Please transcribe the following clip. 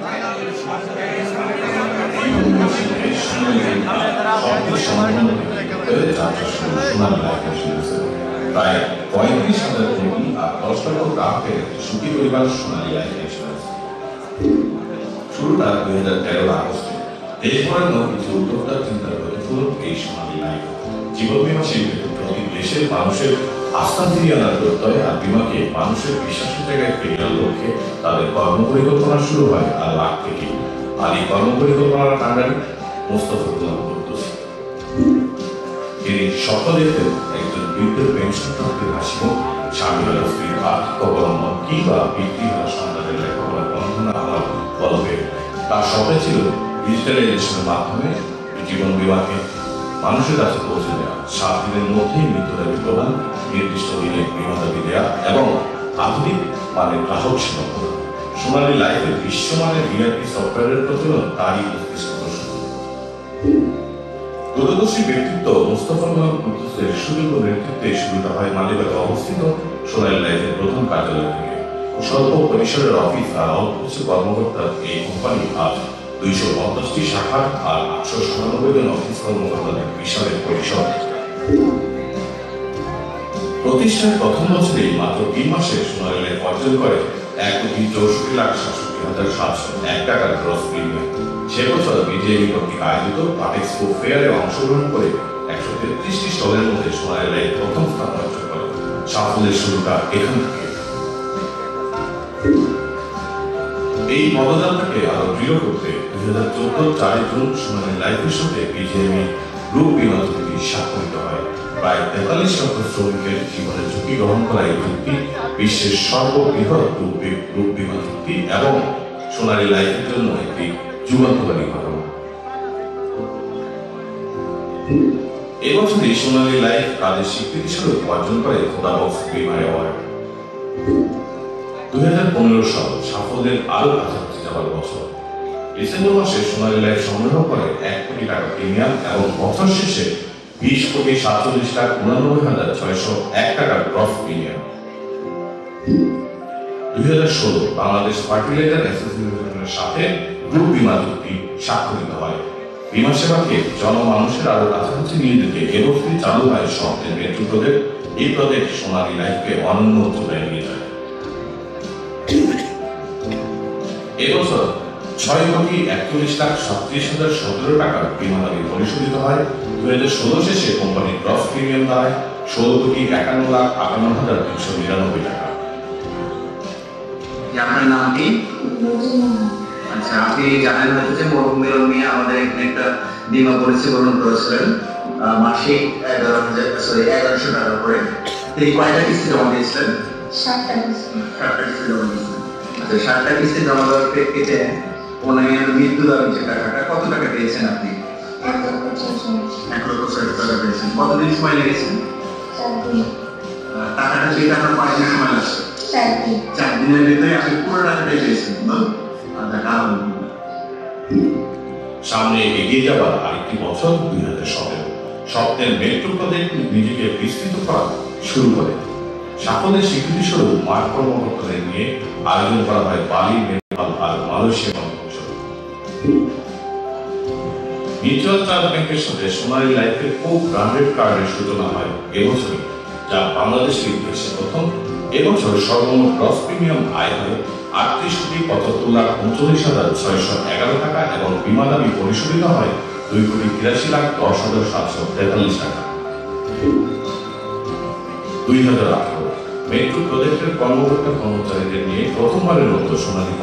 প্রায় ৩৫,০০০ রোগী আর ১০ লক্ষ গ্রাহকের সুখী পরিবার সোনালী লাইফ ইন্স্যুরেন্স। শুরুটা ২০১৩ আগস্টে দেশভরের কিছু উদ্যোক্তার চিন্তার প্রতিফলন এই সোনালী লাইফ জীবন বীমা শিল্পে প্রতি দেশের মানুষের আস্থা ফিরিয়ে আনার প্রত্যয় আর বিমাকে মানুষের বিশ্বাসের জায়গায় ফিরিয়ে আনার লক্ষ্যে তাদের কর্মপরিকল্পনা শুরু হয় আর লাখ থেকে। আর এই কর্মপরিকল্পনার কাণ্ডারি মোস্তফা গোলাম কুদ্দুস। তিনি স্বপ্ন দেখতেন একজন বৃদ্ধের পেনশন প্রাপ্তির হাসিমুখ, স্বামীহারা স্ত্রীর আর্থিক অবলম্বন কিংবা পিতৃহারা সন্তানের লেখাপড়ার বন্ধনা আমার গল্পে। তার স্বপ্ন ছিল ডিজিটালাইজেশনের মাধ্যমে জীবন বীমাকে মানুষের কাছে পৌঁছে দেওয়া, 7 দিনের মধ্যেই মৃত্যু দাবি প্রদান, নির্দিষ্ট দিনে বীমা দাবি দেওয়া এবং আধুনিক মানের গ্রাহক সেবা প্রদান। সোনালী লাইফের বিশ্বমানের ভিআইপি সফটওয়্যারের প্রচলন তারই উৎকৃষ্ট দর্শন। দূরদর্শী ব্যক্তিত্ব মোস্তফা গোলাম কুদ্দুসের সুদীর্ঘ নেতৃত্বে শুরুটা হয় মালিবাগে অবস্থিত সোনালী লাইফের প্রথম কার্যালয় থেকে। স্বল্প পরিসরের অফিস আর অল্প কিছু কর্মকর্তার এই কোম্পানি আজ 250টি শাখা আর 897 জন অফিস কর্মকর্তাদের বিশাল পরিসর। প্রতিষ্ঠানের প্রথম বছরেই মাত্র 3 মাসে সোনালী লাইফ অর্জন করে 1,64,67,701 টাকার গ্রস প্রিমিয়াম। সে বছর বিজেপি কর্তৃক আয়োজিত পাটেক্সপো ফেয়ারে অংশগ্রহণ করে 133টি স্টলের মধ্যে সোনালী লাইফ প্রথম স্থান অর্জন করে। সাফল্যের শুরুটা এখান থেকে। এই পদযাত্রাকে আরো দৃঢ় করতে 2014 4 জুন সোনালী লাইফের সাথে বিজেপি গ্রুপ বীমা চুক্তি স্বাক্ষরিত হয়। প্রায় 43 লক্ষ শ্রমিকের জীবনের ঝুঁকি গ্রহণ করা এই চুক্তি বিশ্বের সর্ববৃহৎ গ্রুপ বীমা চুক্তি এবং সোনালী লাইফের জন্য একটি যুগান্তকারী ঘটনা। এবছরই সোনালী লাইফ তাদের স্বীকৃতি স্বরূপ অর্জন করে খোদাবক্স বীমা অ্যাওয়ার্ড। 2015 সাল সাফল্যের আরো কাছাকাছি যাওয়ার বছর। ডিসেম্বর মাসে সোনালী লাইফ সংগ্রহ করে 1 কোটি টাকা প্রিমিয়াম এবং বছর শেষে 20,47,99,601 টাকার গ্রস প্রিমিয়াম। 2016 বাংলাদেশ ফার্টিলাইজার অ্যাসোসিয়েশনের সাথে গ্রুপ বীমা চুক্তি স্বাক্ষরিত হয়। বীমা সেবাকে জনমানুষের আরো কাছাকাছি নিয়ে যেতে এবছরই চালু হয় স্বপ্নের মেট্রো প্রজেক্ট। এই প্রজেক্ট সোনালী লাইফকে অনন্য উচ্চতায় নিয়ে যায়। এবছর 6,41,37,017 টাকার বীমা দাবি পরিশোধিত হয়। 2016 শেষে কোম্পানির গ্রস প্রিমিয়াম দাঁড়ায় 16,51,59,399 টাকা। আপনার নাম কি? আচ্ছা, আপনি জানেন হয়তো যে মরহুমের নিয়ে আমাদের এখানে একটা বীমা পলিসি গ্রহণ করেছিলেন মাসিক 1100 টাকা করে। তিনি কয়টা কিস্তি জমা দিয়েছিলেন? 7টা কিস্তি জমা দিয়েছিলেন। আচ্ছা, 7টা কিস্তি জমা দেওয়ার প্রেক্ষিতে ওনার মৃত্যু দাবি যে টাকাটা, কত টাকা পেয়েছেন আপনি? 1,60,000 টাকা পেয়েছেন। কতদিন সময় লেগেছে? 4 দিন। টাকাটা পেতে আপনার কয়দিন সময় লাগছে? 4 দিন। 4 দিনের ভিতরে আপনি পুরো টাকাটাই পেয়েছেন। সামনে এগিয়ে যাবার আরেকটি বছর 2017। স্বপ্নের মেট্রো প্রজেক্ট নিজেকে বিস্তৃত করা শুরু করে। সাফল্যের স্বীকৃতি স্বরূপ মাঠ কর্মকর্তাদের নিয়ে আয়োজন করা হয় বালি, নেপাল আর মালয়েশিয়া কর্মশালা। মিউচুয়াল ট্রাস্ট ব্যাংকের সাথে সোনালী লাইফের ব্র্যান্ডেড কার্ডের সূচনা হয় এবছরই, যা বাংলাদেশের ইতিহাসে প্রথম। এবছর সর্বমোট গ্রস প্রিমিয়াম আয় হয় 38,75,39,611 টাকা এবং বীমা দাবি পরিশোধিত হয় 2,83,10,743 টাকা। 2018 মেট্রো প্রজেক্টের কর্মকর্তা কর্মচারীদের নিয়ে প্রথমবারের মতো সোনালী